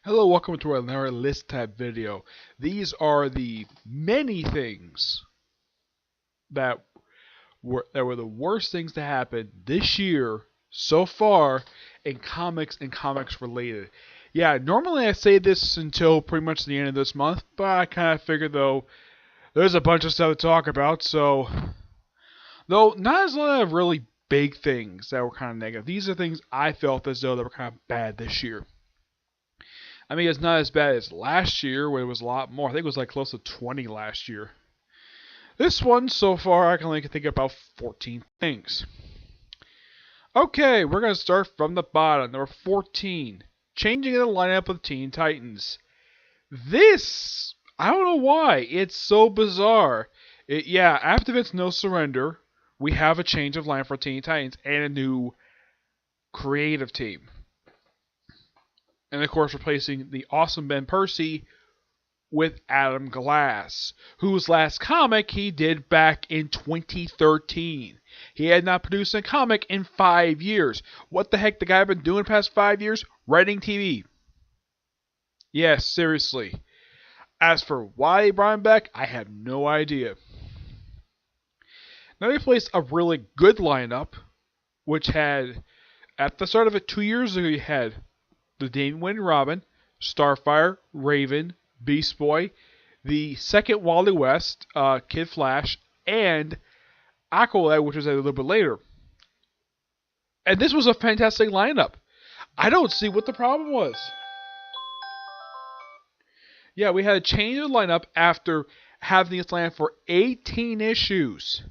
Hello, welcome to another list type video. These are the many things that were the worst things to happen this year so far in comics and comics related. Yeah, normally I say this until pretty much the end of this month, but I kind of figured though there's a bunch of stuff to talk about, so though not as a lot of really big things that were kind of negative. These are things I felt as though they were kind of bad this year. I mean, it's not as bad as last year, where it was a lot more. I think it was like close to 20 last year. This one, so far, I can only think about 14 things. Okay, we're going to start from the bottom. Number 14. Changing the lineup of Teen Titans. This, I don't know why. It's so bizarre. After it's No Surrender, we have a change of line for Teen Titans and a new creative team. And of course, replacing the awesome Ben Percy with Adam Glass, whose last comic he did back in 2013. He had not produced a comic in 5 years. What the heck the guy been doing the past 5 years? Writing TV. Yes, seriously. As for why they brought him back, I have no idea. Now they placed a really good lineup, which had, at the start of it 2 years ago, you had the Damian Wayne Robin, Starfire, Raven, Beast Boy, the second Wally West, Kid Flash, and Aqualad, which was a little bit later. And this was a fantastic lineup. I don't see what the problem was. Yeah, we had a change in the lineup after having this lineup for 18 issues.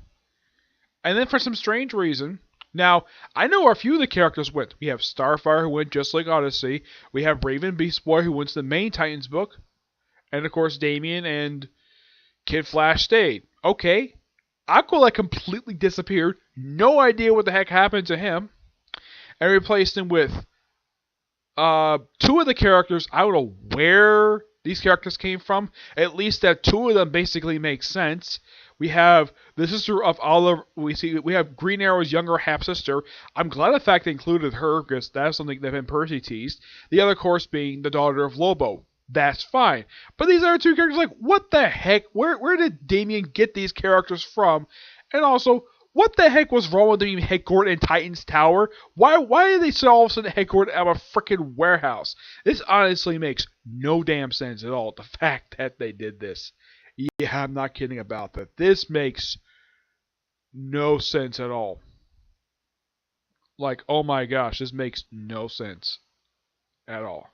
And then for some strange reason, now, I know a few of the characters went. We have Starfire, who went just like Odyssey. We have Raven Beast Boy, who went to the main Titans book. And of course, Damian and Kid Flash stayed. Okay. Aqualad completely disappeared. No idea what the heck happened to him. And replaced him with two of the characters. I don't know where these characters came from. At least that two of them basically make sense. We have the sister of Oliver. We have Green Arrow's younger half sister. I'm glad the fact they included her because that's something that Ben Percy teased. The other, of course, being the daughter of Lobo. That's fine. But these other two characters, like, what the heck? Where did Damian get these characters from? And also, what the heck was wrong with them being headquartered in Titan's Tower? Why did they say all of a sudden headquartered out of a freaking warehouse? This honestly makes no damn sense at all. The fact that they did this. Yeah, I'm not kidding about that. This makes no sense at all. Like, oh my gosh, this makes no sense at all.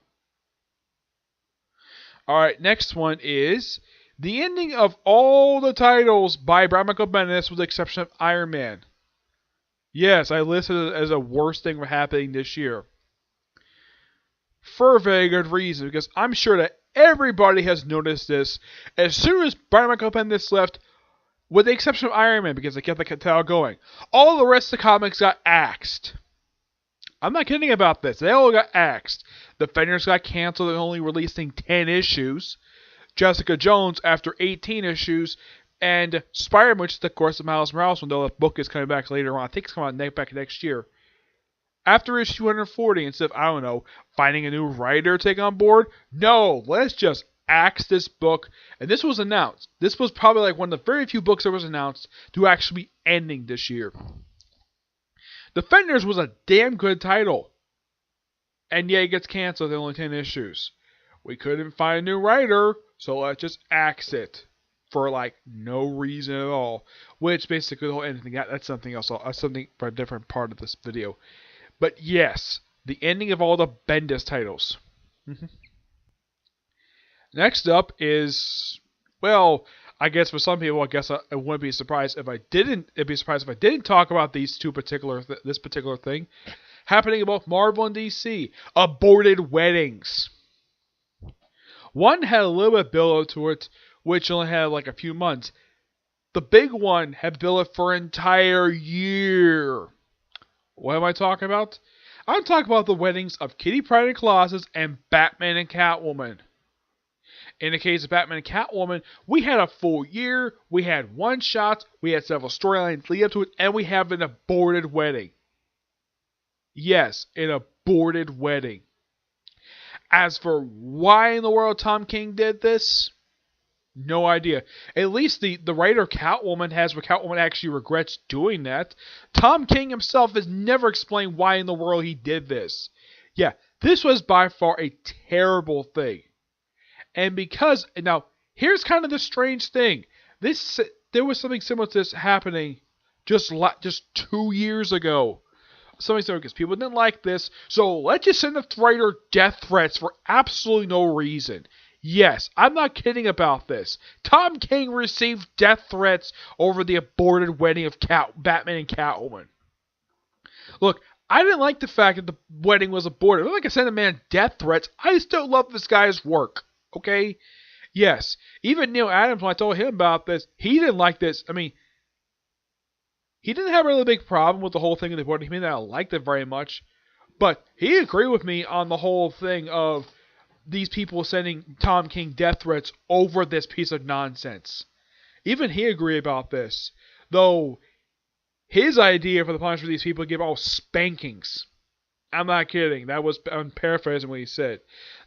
Alright, next one is the ending of all the titles by Brian Michael Bendis with the exception of Iron Man. Yes, I listed it as a worst thing happening this year. For a very good reason, because I'm sure that everybody has noticed this. As soon as Brian Michael Bendis left, with the exception of Iron Man, because they kept the title going, all the rest of the comics got axed. I'm not kidding about this. They all got axed. Defenders got canceled and only releasing 10 issues. Jessica Jones after 18 issues. And Spider-Man, which is of course the Miles Morales one, though the book is coming back later on. I think it's coming out back next year. After issue 140, instead of, I don't know, finding a new writer to take on board, no, let's just axe this book. And this was announced. This was probably like one of the very few books that was announced to actually be ending this year. Defenders was a damn good title. And yeah, it gets canceled in only 10 issues. We couldn't find a new writer, so let's just axe it. For like no reason at all. Which basically the whole ending, that's something else. That's something for a different part of this video. But yes, the ending of all the Bendis titles. Next up is, well, I guess for some people, I wouldn't be surprised if I didn't. It'd be surprised if I didn't talk about these two this particular thing happening in both Marvel and DC: aborted weddings. One had a little bit of build to it, which only had like a few months. The big one had built for an entire year. What am I talking about? I'm talking about the weddings of Kitty Pryde and Colossus and Batman and Catwoman. In the case of Batman and Catwoman, we had a full year, we had one-shots, we had several storylines lead up to it, and we have an aborted wedding. Yes, an aborted wedding. As for why in the world Tom King did this, no idea. At least the writer Catwoman has where Catwoman actually regrets doing that. Tom King himself has never explained why in the world he did this. Yeah, this was by far a terrible thing. And because, now, here's kind of the strange thing. There was something similar to this happening just 2 years ago. Something similar because people didn't like this. So let's just send the writer death threats for absolutely no reason. Yes, I'm not kidding about this. Tom King received death threats over the aborted wedding of Batman and Catwoman. Look, I didn't like the fact that the wedding was aborted. I don't like I sent a man death threats. I still love this guy's work. Okay? Yes. Even Neil Adams, when I told him about this, he didn't like this. I mean, he didn't have a really big problem with the whole thing of the abortion. He may not have liked it very much. But he agreed with me on the whole thing of these people sending Tom King death threats over this piece of nonsense. Even he agreed about this. Though, his idea for the punishment for these people give all spankings. I'm not kidding. I'm paraphrasing what he said.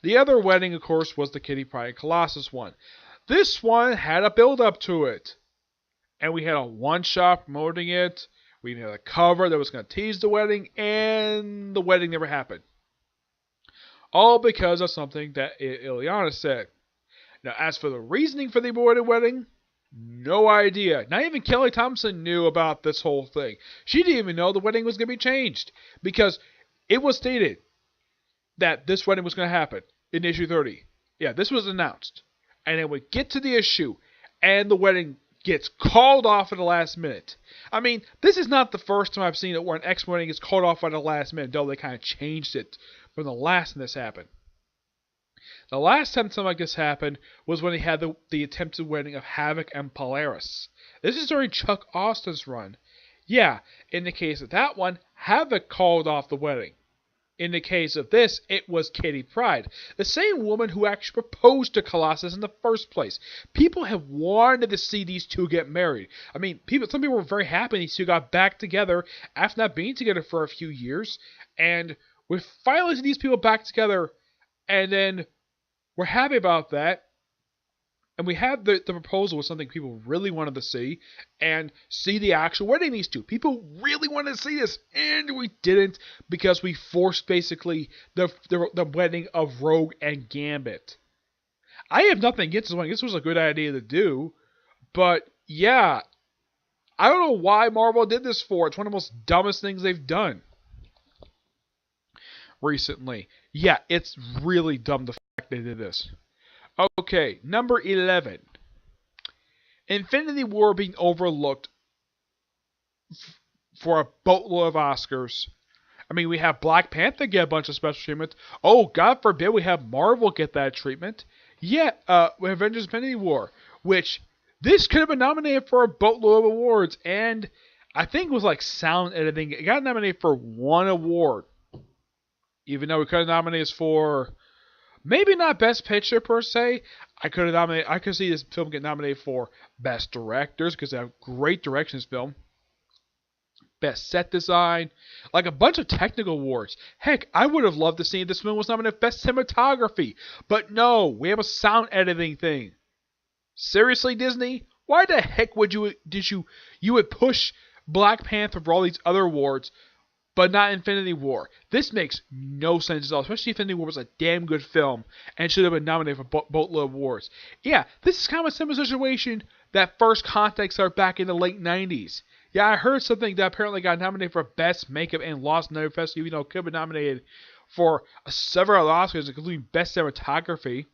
The other wedding, of course, was the Kitty Pryde and Colossus one. This one had a build-up to it. And we had a one-shot promoting it. We had a cover that was going to tease the wedding. And the wedding never happened. All because of something that Illyana said. Now, as for the reasoning for the aborted wedding, no idea. Not even Kelly Thompson knew about this whole thing. She didn't even know the wedding was going to be changed. Because it was stated that this wedding was going to happen in issue 30. Yeah, this was announced. And then we get to the issue, and the wedding gets called off at the last minute. I mean, this is not the first time I've seen it where an X wedding is called off at the last minute, though they kind of changed it from the last time this happened. The last time something like this happened was when they had the attempted wedding of Havoc and Polaris. This is during Chuck Austin's run. Yeah, in the case of that one, Havoc called off the wedding. In the case of this, it was Kitty Pryde, the same woman who actually proposed to Colossus in the first place. People have wanted to see these two get married. I mean, some people were very happy these two got back together after not being together for a few years, and we finally see these people back together, and then we're happy about that. And we had the proposal was something people really wanted to see, and see the actual wedding of these two. People really wanted to see this, and we didn't because we forced basically the wedding of Rogue and Gambit. I have nothing against this one. This was a good idea to do, but yeah, I don't know why Marvel did this for. It's one of the most dumbest things they've done recently. Yeah, it's really dumb the fact they did this. Okay, number 11. Infinity War being overlooked for a boatload of Oscars. I mean, we have Black Panther get a bunch of special treatment. Oh, God forbid we have Marvel get that treatment. Yeah, Avengers Infinity War, which this could have been nominated for a boatload of awards, and I think it was like sound editing. It got nominated for one award, even though we could have nominated for maybe not Best Picture per se. I could see this film get nominated for Best Directors because they have great direction in this film. Best Set Design, like a bunch of technical awards. Heck, I would have loved to see this film was nominated for Best Cinematography, but no, we have a sound editing thing. Seriously, Disney? Why the heck would you would push Black Panther for all these other awards, but not Infinity War? This makes no sense at all, especially Infinity War was a damn good film and should have been nominated for boatload of awards. Yeah, this is kind of a similar situation that First Contact started back in the late 90s. Yeah, I heard something that apparently got nominated for Best Makeup and lost another festival, even though it could have been nominated for several Oscars, including Best Cinematography.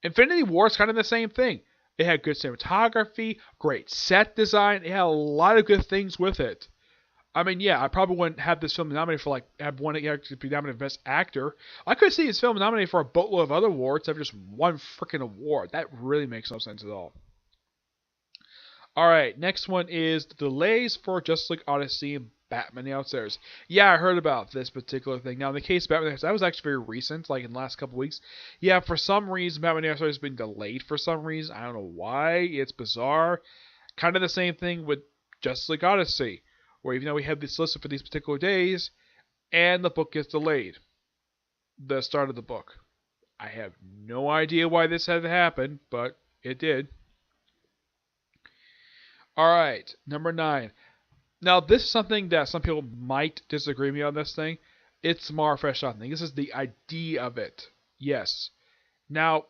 Infinity War is kind of the same thing. It had good cinematography, great set design, it had a lot of good things with it. I mean, yeah, I probably wouldn't have this film nominated for, have one actor be nominated for Best Actor. I could see this film nominated for a boatload of other awards instead of just one freaking award. That really makes no sense at all. Alright, next one is the delays for Justice League Odyssey and Batman the Outsiders. Yeah, I heard about this particular thing. Now, in the case of Batman the Outsiders, that was actually very recent, like in the last couple weeks. Yeah, for some reason, Batman the Outsiders has been delayed for some reason. I don't know why. It's bizarre. Kind of the same thing with Justice League Odyssey, where even though we have this listed for these particular days, and the book gets delayed. the start of the book. I have no idea why this had to happen, but it did. Alright, number 9. Now, this is something that some people might disagree with me on this thing. It's Marvel something. This is the idea of it. Yes. Now,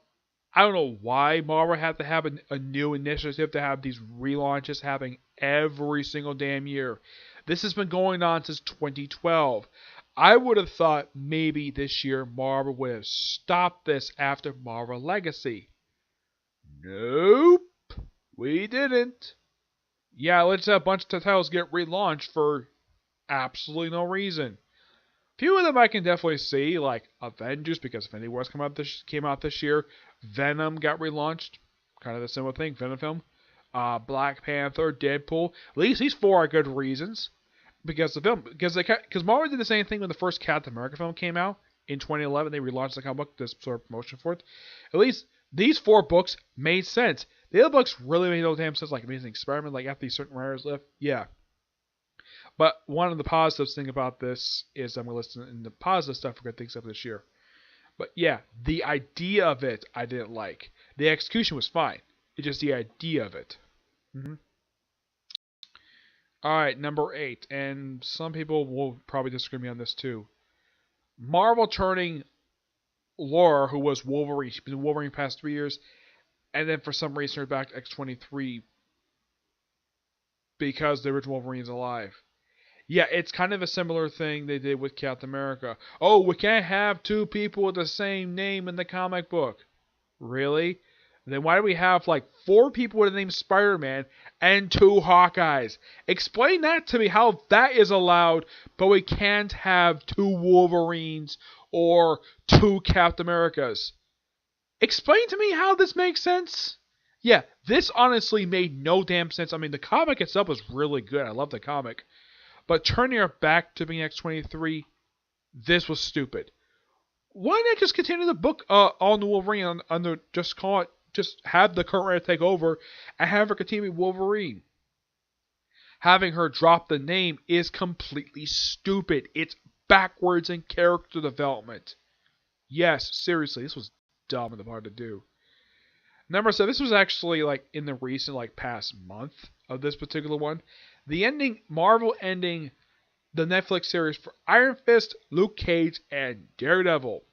I don't know why Marvel had to have a new initiative to have these relaunches happening every single damn year. This has been going on since 2012. I would have thought maybe this year Marvel would have stopped this after Marvel Legacy. Nope, we didn't. Yeah, let's have a bunch of titles get relaunched for absolutely no reason. Few of them I can definitely see, like Avengers, because Infinity Wars came out this year. Venom got relaunched, kind of the similar thing, Venom film. Black Panther, Deadpool. At least these 4 are good reasons. Because Marvel did the same thing when the first Captain America film came out in 2011. They relaunched the comic book, this sort of promotion for it. At least these 4 books made sense. The other books really made no damn sense, like Amazing Experiment, like after these certain writers left. Yeah. But one of the positives thing about this is I'm going to list in the positive stuff for good things of this year. But yeah, the idea of it I didn't like. The execution was fine. It's just the idea of it. Alright, number 8. And some people will probably disagree with me on this too. Marvel turning Laura, who was Wolverine, she's been Wolverine the past 3 years, and then for some reason her back to X-23 because the original Wolverine's alive. Yeah, it's kind of a similar thing they did with Captain America. Oh, we can't have 2 people with the same name in the comic book. Really? Then why do we have like 4 people with the name Spider-Man and 2 Hawkeyes? Explain that to me, how that is allowed, but we can't have 2 Wolverines or 2 Captain Americas. Explain to me how this makes sense. Yeah, this honestly made no damn sense. I mean, the comic itself was really good. I love the comic. But turning her back to being X-23, this was stupid. Why not just continue the book on the Wolverine under just call it, just have the current writer take over and have her continue Wolverine? Having her drop the name is completely stupid. It's backwards in character development. Yes, seriously, this was dumb and hard to do. Number 7, this was actually like in the recent past month of this particular one. The ending, Marvel ending the Netflix series for Iron Fist, Luke Cage, and Daredevil.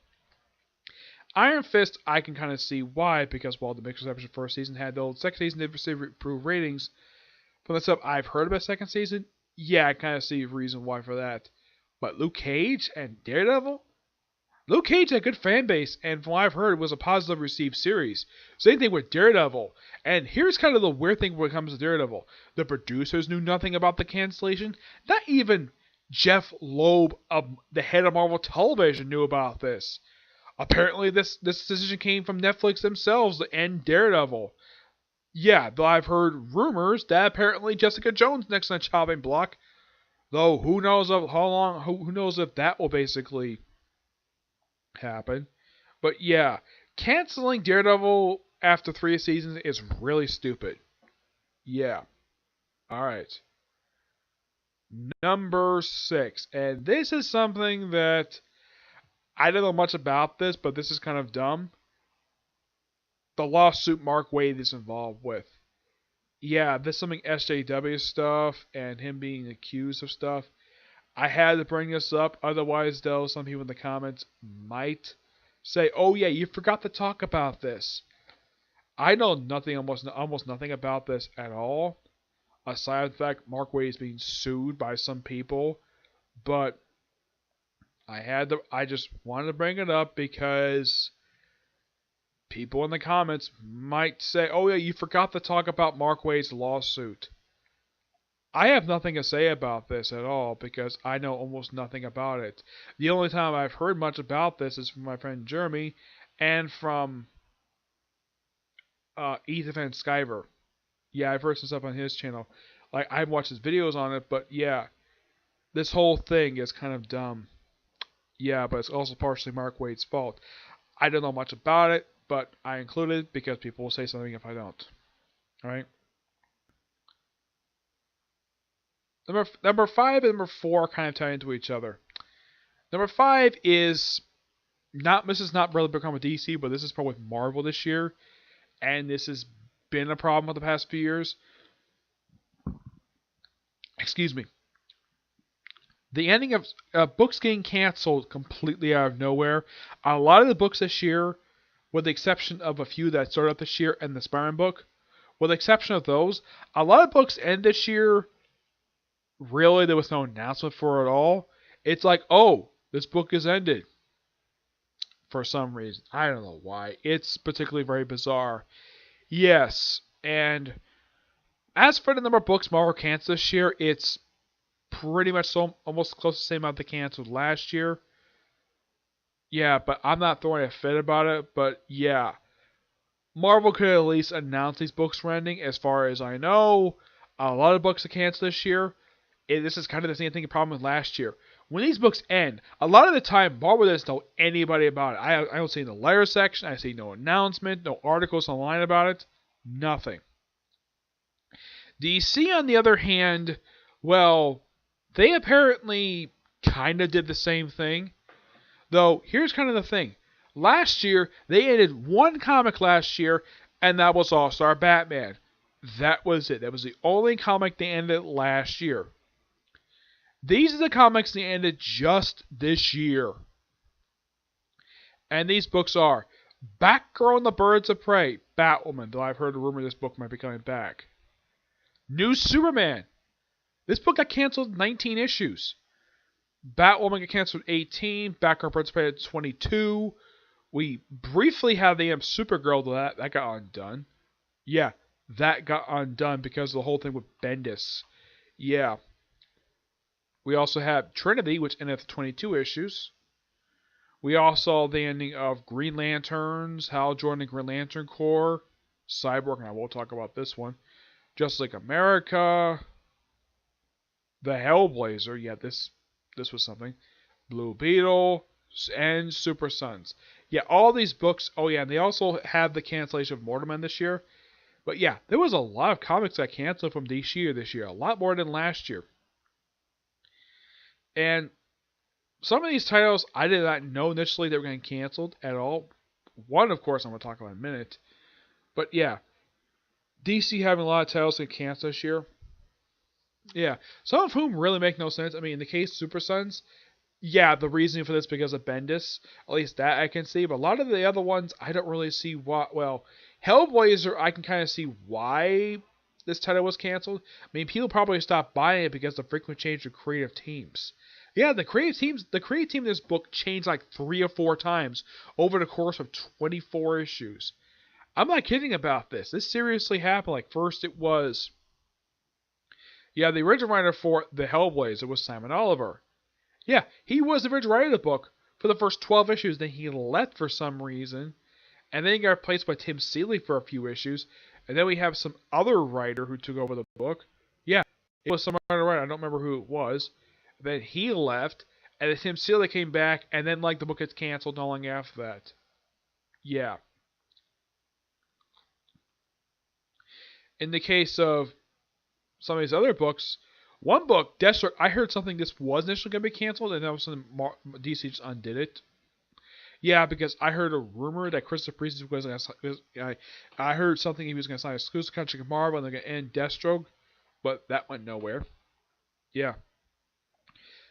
Iron Fist, I can kind of see why, because while the mixed reception first season had the old second season did receive improved ratings. From the stuff I've heard about second season, yeah, I kind of see a reason why for that. But Luke Cage and Daredevil? Luke Cage had a good fan base, and from what I've heard, it was a positive received series. Same thing with Daredevil. And here's kind of the weird thing when it comes to Daredevil. The producers knew nothing about the cancellation. Not even Jeff Loeb, the head of Marvel Television, knew about this. Apparently, this decision came from Netflix themselves to end Daredevil. Yeah, though I've heard rumors that apparently Jessica Jones next on the chopping block. Though who knows of how long? Who knows if that will basically happen. But yeah, canceling Daredevil after 3 seasons is really stupid. Yeah. Alright. Number 6. And this is something that I don't know much about this, but this is kind of dumb. The lawsuit Mark Waid is involved with. Yeah, this is something SJW stuff and him being accused of stuff. I had to bring this up, otherwise though some people in the comments might say, oh yeah, you forgot to talk about this. I know nothing, almost nothing about this at all, aside from the fact Mark Waid is being sued by some people, but I just wanted to bring it up because people in the comments might say, oh yeah, you forgot to talk about Mark Waid's lawsuit. I have nothing to say about this at all because I know almost nothing about it. The only time I've heard much about this is from my friend Jeremy and from Ethan Van Sciver. Yeah, I've heard some stuff on his channel. Like, I've watched his videos on it, but yeah, this whole thing is kind of dumb. Yeah, but it's also partially Mark Waid's fault. I don't know much about it, but I include it because people will say something if I don't. Alright? Number 5 and number 4 kind of tie into each other. Number 5 is this is not really become with DC, but this is probably with Marvel this year, and this has been a problem for the past few years. Excuse me. The ending of books getting canceled completely out of nowhere. A lot of the books this year, with the exception of a few that started out this year and the Spider-Man book, with the exception of those, a lot of books end this year. Really, there was no announcement for it all. It's like, oh, this book is ended. For some reason. I don't know why. It's particularly very bizarre. Yes, and as for the number of books Marvel canceled this year, it's pretty much almost close to the same amount they canceled last year. Yeah, but I'm not throwing a fit about it, but yeah. Marvel could at least announce these books were ending. As far as I know, a lot of books are canceled this year. This is kind of the same thing problem with last year. When these books end, a lot of the time, Marvel doesn't tell anybody about it. I don't see in the letter section. I see no announcement, no articles online about it. Nothing. DC, on the other hand, well, they apparently kind of did the same thing. Though, here's kind of the thing. Last year, they ended one comic last year, and that was All-Star Batman. That was it. That was the only comic they ended last year. These are the comics they ended just this year. And these books are Batgirl and the Birds of Prey, Batwoman, though I've heard a rumor this book might be coming back. New Superman. This book got canceled 19 issues. Batwoman got canceled 18, Batgirl Birds of Prey 22. We briefly had the Supergirl, though that got undone. Yeah, that got undone because of the whole thing with Bendis. Yeah. We also have Trinity, which ended with 22 issues. We also saw the ending of Green Lanterns, Hal Jordan and Green Lantern Corps, Cyborg, and I will talk about this one. Just Like America, The Hellblazer, yeah, this was something. Blue Beetle, and Super Sons. Yeah, all these books, oh yeah, and they also had the cancellation of Mortal this year. But yeah, there was a lot of comics that canceled from DC this year, a lot more than last year. And some of these titles I did not know initially they were getting canceled at all. One, of course, I'm going to talk about in a minute. But yeah, DC having a lot of titles get canceled this year. Yeah, some of whom really make no sense. I mean, in the case of Super Sons, yeah, the reasoning for this because of Bendis. At least that I can see. But a lot of the other ones, I don't really see why. Well, Hellblazer, I can kind of see why this title was canceled. I mean, people probably stopped buying it because of the frequent change of creative teams. Yeah, the creative team in this book changed like 3 or 4 times over the course of 24 issues. I'm not kidding about this. This seriously happened. Like, first it was, yeah, the original writer for The Hellblazer was Simon Oliver. Yeah, he was the original writer of the book for the first 12 issues. Then he left for some reason. And then he got replaced by Tim Seeley for a few issues. And then we have some other writer who took over the book. Yeah, it was some other writer. I don't remember who it was. Then he left. And then Tim Seeley came back. And then, like, the book gets canceled not long after that. Yeah. In the case of some of these other books, one book, Deathstroke, I heard something this was initially going to be canceled, and then all of a sudden DC just undid it. Yeah, because I heard a rumor that Christopher Priest was going to. I heard something he was going to sign an exclusive contract with Marvel, and they're going to end Deathstroke, but that went nowhere. Yeah.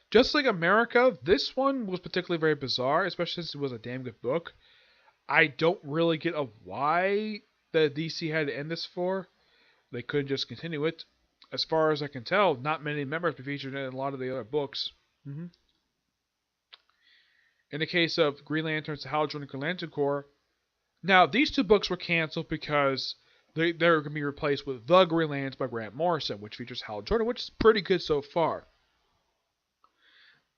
Just Like America, this one was particularly very bizarre, especially since it was a damn good book. I don't really get a why the DC had to end this for. They couldn't just continue it. As far as I can tell, not many members were featured in a lot of the other books. In the case of Green Lanterns, Hal Jordan and Green Lantern Corps, now these 2 books were canceled because they're going to be replaced with The Green Lanterns by Grant Morrison, which features Hal Jordan, which is pretty good so far.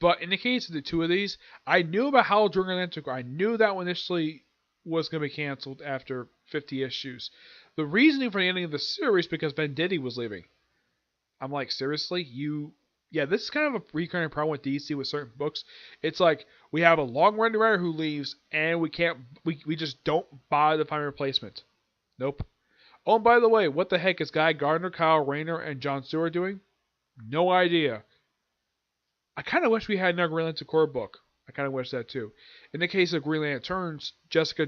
But in the case of the 2 of these, I knew about Hal Jordan and Green Lantern Corps. I knew that one initially was going to be canceled after 50 issues. The reasoning for the ending of the series because Venditti was leaving. I'm like, seriously? Yeah, this is kind of a recurring problem with DC with certain books. It's like, we have a long-running writer who leaves, and we just don't buy the final replacement. Nope. Oh, and by the way, what the heck is Guy Gardner, Kyle Rayner, and John Stewart doing? No idea. I kind of wish we had another Green Lantern Corps book. I kind of wish that too. In the case of Green Lanterns, Jessica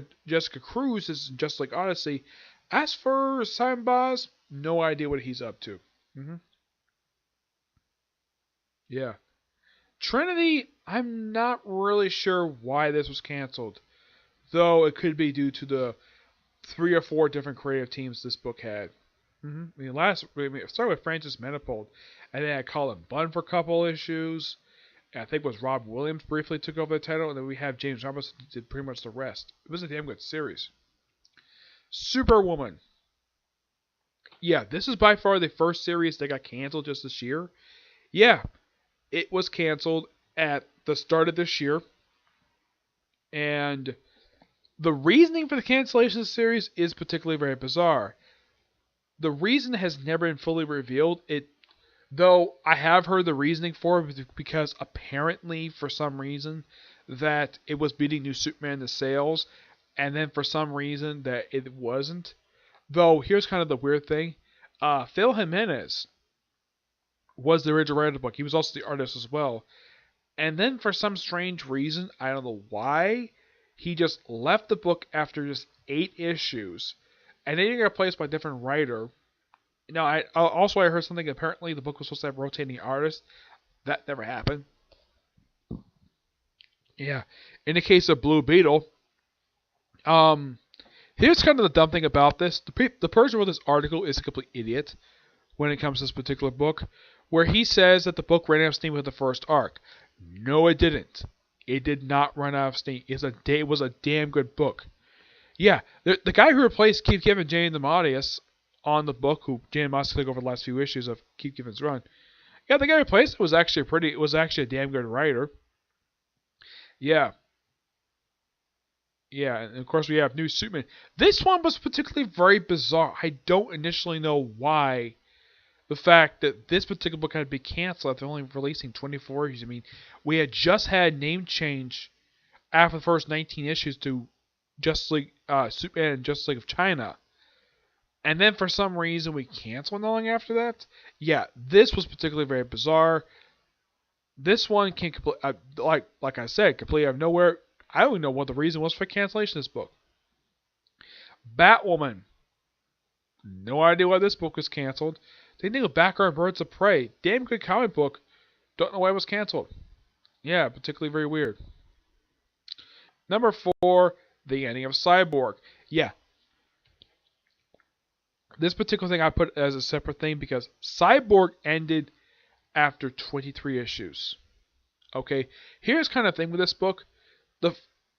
Cruz is just like Odyssey. As for Simon Baz, no idea what he's up to. hmm Yeah. Trinity, I'm not really sure why this was canceled, though it could be due to the 3 or 4 different creative teams this book had. It started with Francis Manifold, and then I Colin Bunn for a couple issues. And I think it was Rob Williams briefly took over the title, and then we have James Robinson who did pretty much the rest. It was a damn good series. Superwoman. Yeah, this is by far the first series that got canceled just this year. Yeah, it was canceled at the start of this year, and the reasoning for the cancellation of the series is particularly very bizarre. The reason has never been fully revealed. Though I have heard the reasoning for it because apparently for some reason that it was beating New Superman to sales, and then for some reason that it wasn't. Though here's kind of the weird thing: Phil Jimenez was the original writer of the book. He was also the artist as well. And then for some strange reason, I don't know why, he just left the book after just 8 issues, and then he got replaced by a different writer. Now, I heard something. Apparently, the book was supposed to have rotating artists. That never happened. Yeah. In the case of Blue Beetle, here's kind of the dumb thing about this. The person who wrote this article is a complete idiot when it comes to this particular book, where he says that the book ran out of steam with the first arc. No, it didn't. It did not run out of steam. It was a damn good book. Yeah, the guy who replaced Keith Giffen, Jane DeMatteis, on the book, who Jane DeMatteis took over the last few issues of Keith Giffen's run. Yeah, the guy who replaced it was actually a damn good writer. Yeah. Yeah, and of course we have New Superman. This one was particularly very bizarre. I don't initially know why the fact that this particular book had to be canceled after only releasing 24 issues. I mean, we had just had name change after the first 19 issues to Justice League, Superman and Justice League of China. And then for some reason we canceled not long after that. Yeah, this was particularly very bizarre. This one came like I said, completely out of nowhere. I don't even know what the reason was for cancellation of this book. Batwoman. No idea why this book was canceled. Same thing with Batgirl Birds of Prey. Damn good comic book. Don't know why it was canceled. Yeah, particularly very weird. Number 4, the ending of Cyborg. Yeah. This particular thing I put as a separate thing because Cyborg ended after 23 issues. Okay, here's kind of thing with this book.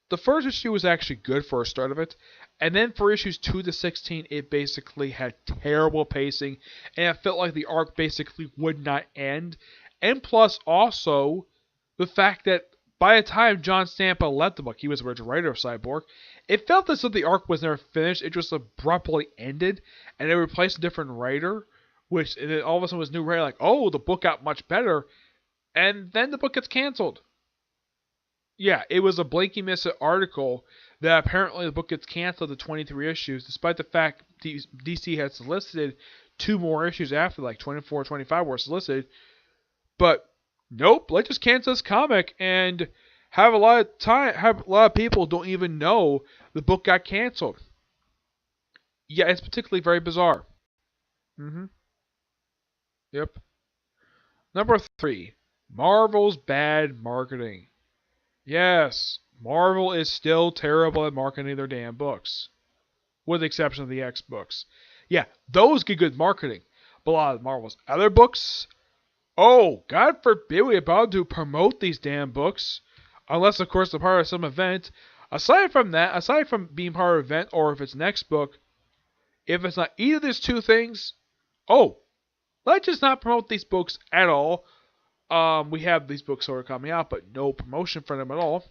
The first issue was actually good for a start of it, and then for issues 2 to 16, it basically had terrible pacing, and it felt like the arc basically would not end. And plus, also, the fact that by the time John Stampa left the book, he was the original writer of Cyborg, it felt as if the arc was never finished. It just abruptly ended, and they replaced a different writer, which and then all of a sudden was new writer, like, oh, the book got much better, and then the book gets canceled. Yeah, it was a blanky miss article that apparently the book gets canceled to 23 issues, despite the fact DC had solicited 2 more issues after, like 24 or 25 were solicited. But nope, let's just cancel this comic and have a lot of people don't even know the book got canceled. Yeah, it's particularly very bizarre. Yep. Number 3, Marvel's bad marketing. Yes, Marvel is still terrible at marketing their damn books. With the exception of the X books. Yeah, those get good marketing. But a lot of Marvel's other books, oh, God forbid we about to promote these damn books. Unless, of course, they're part of some event. Aside from that, aside from being part of an event, or if it's next book, if it's not either of these 2 things, oh, let's just not promote these books at all. We have these books sort of coming out, but no promotion for them at all.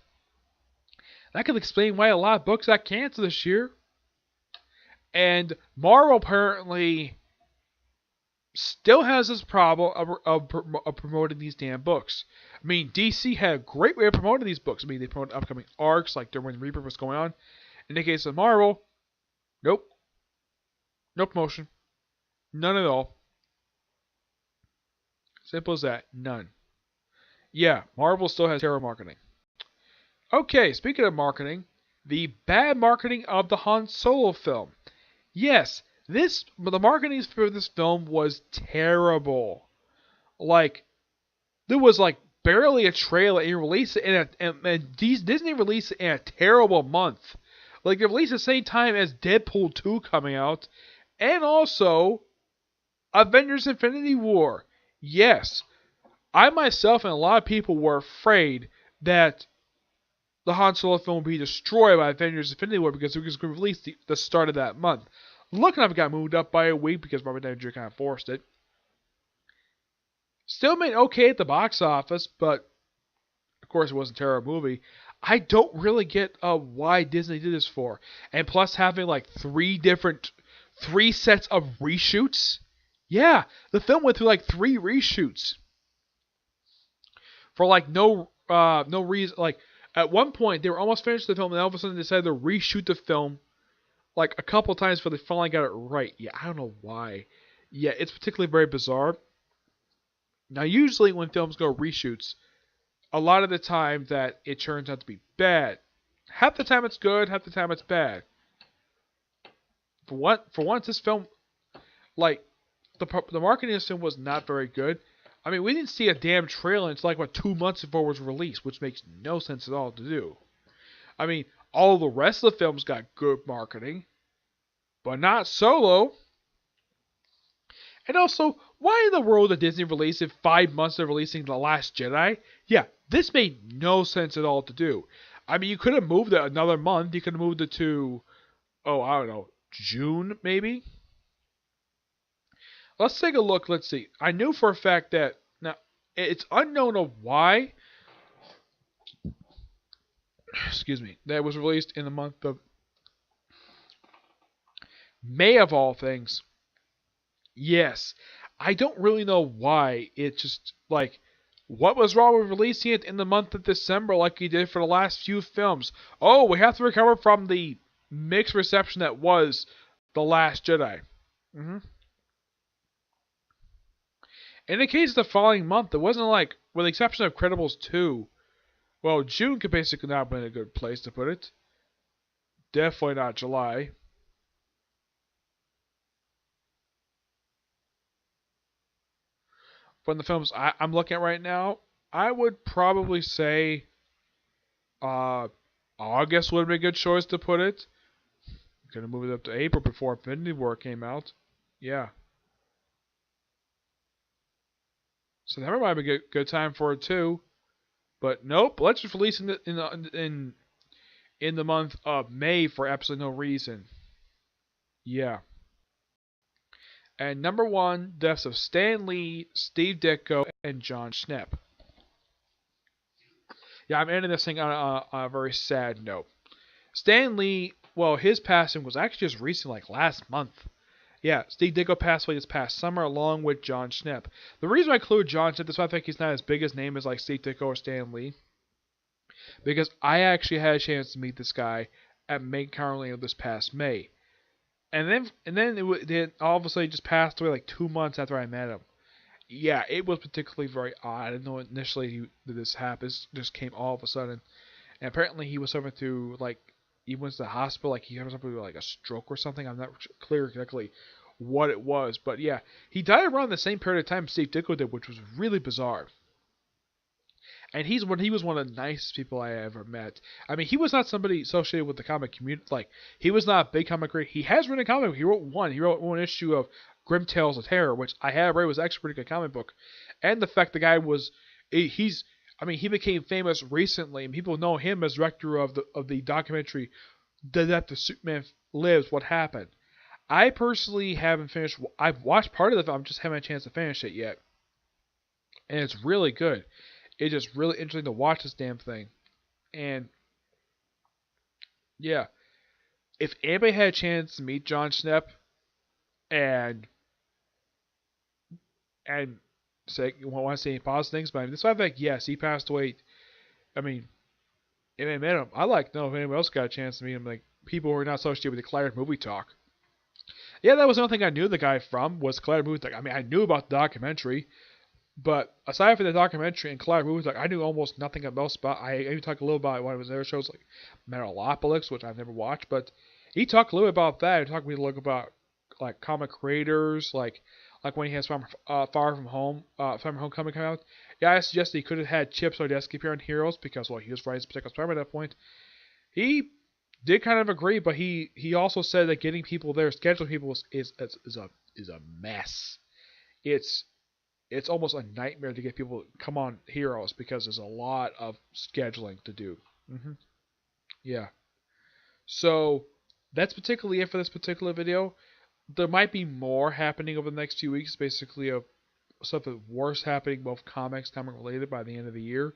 That could explain why a lot of books got canceled this year. And Marvel apparently still has this problem of promoting these damn books. I mean, DC had a great way of promoting these books. I mean, they promoted upcoming arcs, like during Reaper was going on. In the case of Marvel, nope. No promotion. None at all. Simple as that. None. Yeah, Marvel still has terrible marketing. Okay, speaking of marketing, the bad marketing of the Han Solo film. Yes, the marketing for this film was terrible. Like there was like barely a trailer and released it and Disney released it in a terrible month. Like they released the same time as Deadpool 2 coming out and also Avengers Infinity War. Yes, I myself and a lot of people were afraid that the Han Solo film would be destroyed by Avengers Infinity War because it was going to release the start of that month. Look enough, it got moved up by a week because Robert Downey Jr. kind of forced it. Still made okay at the box office, but of course it wasn't a terrible movie. I don't really get why Disney did this for. And plus having like three sets of reshoots. Yeah, the film went through like 3 reshoots. For like no reason. Like at one point they were almost finished the film and all of a sudden they decided to reshoot the film like a couple times before they finally got it right. Yeah, I don't know why. Yeah, it's particularly very bizarre. Now usually when films go reshoots, a lot of the time that it turns out to be bad. Half the time it's good, half the time it's bad. For once, this film, like the marketing of this film was not very good. I mean, we didn't see a damn trailer until like 2 months before it was released, which makes no sense at all to do. I mean, all the rest of the films got good marketing, but not Solo. And also, why in the world did Disney release it 5 months of releasing The Last Jedi? Yeah, this made no sense at all to do. I mean, you could have moved it another month. You could have moved it to, oh, I don't know, June maybe? Let's take a look. Let's see. I knew for a fact that, now, it's unknown of why, excuse me, that it was released in the month of May of all things. Yes. I don't really know why. It's just, like, what was wrong with releasing it in the month of December like he did for the last few films? Oh, we have to recover from the mixed reception that was The Last Jedi. hmm In the case of the following month, it wasn't like, with the exception of Credibles 2, well, June could basically not have been a good place to put it. Definitely not July. From the films I'm looking at right now, I would probably say uh, August would be a good choice to put it. Could have moved it up to April before Infinity War came out. Yeah. September might be a good time for it too. But nope, let's just release it in the month of May for absolutely no reason. Yeah. And number 1, deaths of Stan Lee, Steve Ditko, and Jon Schnepp. Yeah, I'm ending this thing on a very sad note. Stan Lee, well, his passing was actually just recent, like last month. Yeah, Steve Ditko passed away this past summer along with Jon Schnepp. The reason I include Jon Schnepp, despite I think he's not as big a name as like Steve Ditko or Stan Lee, because I actually had a chance to meet this guy at MakeConLane this past May. Then all of a sudden he just passed away like 2 months after I met him. Yeah, it was particularly very odd. I didn't know initially that this happened. It just came all of a sudden. And apparently he was suffering through like he went to the hospital like he had something like a stroke or something. I'm not clear exactly what it was, but yeah, he died around the same period of time Steve Ditko did, which was really bizarre. And he was one of the nicest people I ever met. I mean, he was not somebody associated with the comic community. Like, he was not a big comic creator. He has written a comic book. He wrote one. He wrote one issue of Grim Tales of Terror, which I have read was actually a pretty good comic book. And the fact the guy was, he became famous recently, and people know him as director of the documentary The Death of Superman Lives, What Happened. I personally haven't finished. I've watched part of the film, just haven't had a chance to finish it yet. And it's really good. It's just really interesting to watch this damn thing. And yeah, if anybody had a chance to meet Jon Schnepp and say want to say any positive things about him, this fact, yes, he passed away. I mean, if I met him, I like to know if anyone else got a chance to meet him, like people who are not associated with the Collider Movie Talk. Yeah, that was another thing I knew the guy from was Collider Movie Talk. I mean, I knew about the documentary, But aside from the documentary and Clive movies, like I knew almost nothing else about. I even talked a little about one of his other shows, like Metalopolis, which I've never watched, but he talked a little bit about that. He talked to me a little about like comic creators, like when he has Far From Home, Far From Homecoming come out. Yeah, I suggested he could have had Chip Zdarsky appear on Heroes because well he was writing particular Spider-Man at that point. He did kind of agree, but he also said that getting people there, scheduling people is a mess. It's it's almost a nightmare to get people to come on Heroes because there's a lot of scheduling to do. hmm Yeah. So that's particularly it for this particular video. There might be more happening over the next few weeks, basically of stuff that's worse happening, both comic related by the end of the year.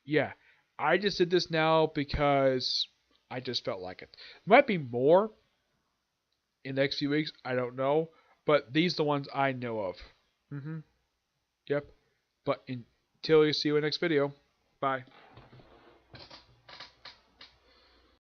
Yeah. I just did this now because I just felt like it. There might be more in the next few weeks. I don't know. But these are the ones I know of. Yep. But until you see you in the next video. Bye.